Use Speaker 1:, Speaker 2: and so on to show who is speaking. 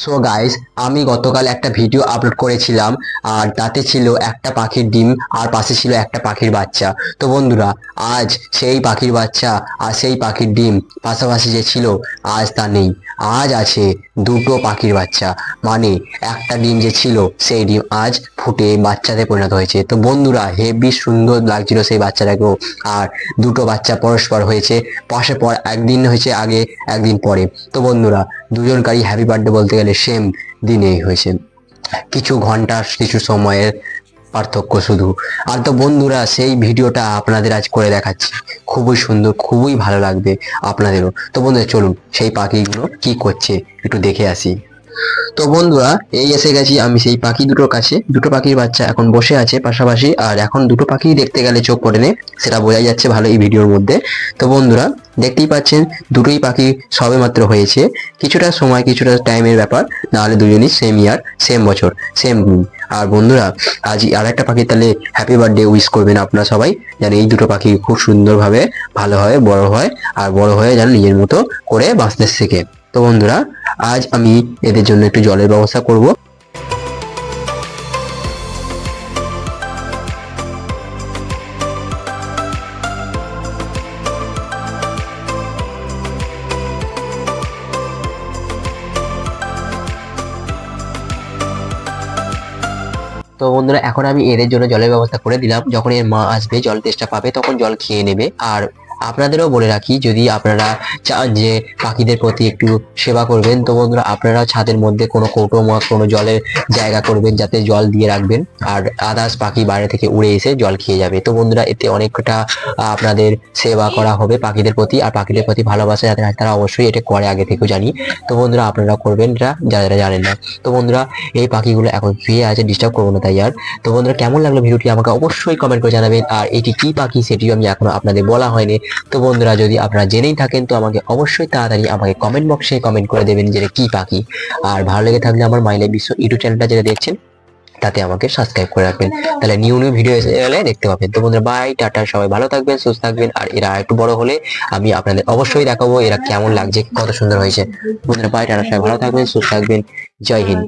Speaker 1: So guys, আমি গতকাল একটা ভিডিও আপলোড করেছিলাম। আর তাতে ছিল একটা পাখির ডিম আর পাশে ছিল একটা পাখির বাচ্চা। তো বন্ধুরা, আজ সেই পাখির বাচ্চা আর সেই পাখির ডিম পাশাপাশি যে ছিল, আজ তা নেই। আজ আছে দুটো পাখির বাচ্চা, মানে একটা ডিম যে ছিল সেই ডিম আজ ফুটে বাচ্চাতে পরিণত হয়েছে। তো বন্ধুরা, হেবি সুন্দর লাগছিল সেই বাচ্চাটাকেও। আর দুটো বাচ্চা পরস্পর হয়েছে, পাশে পর একদিন হয়েছে আগে, একদিন পরে। তো বন্ধুরা, দুজনকারই হ্যাপি বার্থডে বলতে গেলে সেম দিনেই হয়েছে, কিছু ঘন্টা কিছু সময়ের পার্থক্য শুধু। আর তো বন্ধুরা, সেই ভিডিওটা আপনাদের আজ করে দেখাচ্ছি, খুবই সুন্দর, খুবই ভালো লাগবে আপনাদেরও। তো বন্ধুরা, চলুন সেই পাখিগুলো কি করছে একটু দেখে আসি। তো বন্ধুরা, এই এসে গেছি আমি সেই পাখি দুটোর কাছে। দুটো পাখির বাচ্চা এখন বসে আছে পাশাপাশি, আর এখন দুটো পাখি দেখতে গেলে চোখ পড়ে নে, সেটা বোঝা যাচ্ছে ভালো এই ভিডিওর মধ্যে। তো বন্ধুরা, দেখতেই পাচ্ছেন দুটোই পাখি সবে মাত্র হয়েছে, কিছুটা সময় কিছুটা টাইমের ব্যাপার, নাহলে দুজনই সেম ইয়ার, সেম বছর, সেম দিন। আর বন্ধুরা, আজ আর একটা পাখি তাহলে হ্যাপি বার্থডে উইশ করবেন আপনারা সবাই, যেন এই দুটো পাখি খুব সুন্দরভাবে ভালো হয়, বড় হয়, আর বড় হয়ে যেন নিজের মতো করে বাঁচতে শেখে। তো বন্ধুরা, আজ আমি এদের জন্য একটু জলের ব্যবস্থা করব। তো বন্ধুরা, এখন আমি এদের জন্য জলের ব্যবস্থা করে দিলাম। যখন এর মা আসবে, জল তেষ্টা পাবে, তখন জল খেয়ে নেবে। আর আপনাদেরও বলে রাখি, যদি আপনারা চান যে পাখিদের প্রতি একটু সেবা করবেন, তো বন্ধুরা আপনারা ছাদের মধ্যে কোনো কৌটো বা কোনো জলের জায়গা করবেন, যাতে জল দিয়ে রাখবেন, আর আদার্স পাখি বাইরে থেকে উড়ে এসে জল খেয়ে যাবে। তো বন্ধুরা, এতে অনেকটা আপনাদের সেবা করা হবে পাখিদের প্রতি, আর পাখিদের প্রতি ভালোবাসা যাদের আছে তারা অবশ্যই এটা করে, আগে থেকেও জানি। তো বন্ধুরা, আপনারা করবেন এটা, যারা জানেন না। তো বন্ধুরা, এই পাখিগুলো এখন শুয়ে আছে, ডিস্টার্ব করবো না তাই আর। তো বন্ধুরা, কেমন লাগলো ভিডিওটি আমাকে অবশ্যই কমেন্ট করে জানাবেন। আর এটি কি পাখি সেটিও আমি এখনো আপনাদের বলা হয়নি। তো বন্ধুরা, যদি আপনারা জেনেই থাকেন, তো আমাকে অবশ্যই তাড়াতাড়ি আমাকে কমেন্ট বক্সে কমেন্ট করে দেবেন যে কি পাখি। আর ভালো লেগে থাকলে আমার মাই লাইফ বিশ্ব ইউটিউব চ্যানেলটা যেটা দেখছেন, তাতে আমাকে সাবস্ক্রাইব করে রাখবেন, তাহলে নিউ নিউ ভিডিও এসে গেলে দেখতে পাবেন। তো বন্ধুরা, বাই, টাটা, সবাই ভালো থাকবেন, সুস্থ থাকবেন। আর এরা একটু বড় হলে আমি আপনাদের অবশ্যই দেখাবো এরা কেমন লাগছে, কত সুন্দর হয়েছে। বন্ধুরা, বাই, টাটা, সবাই ভালো থাকবেন, সুস্থ থাকবেন। জয় হিন্দ।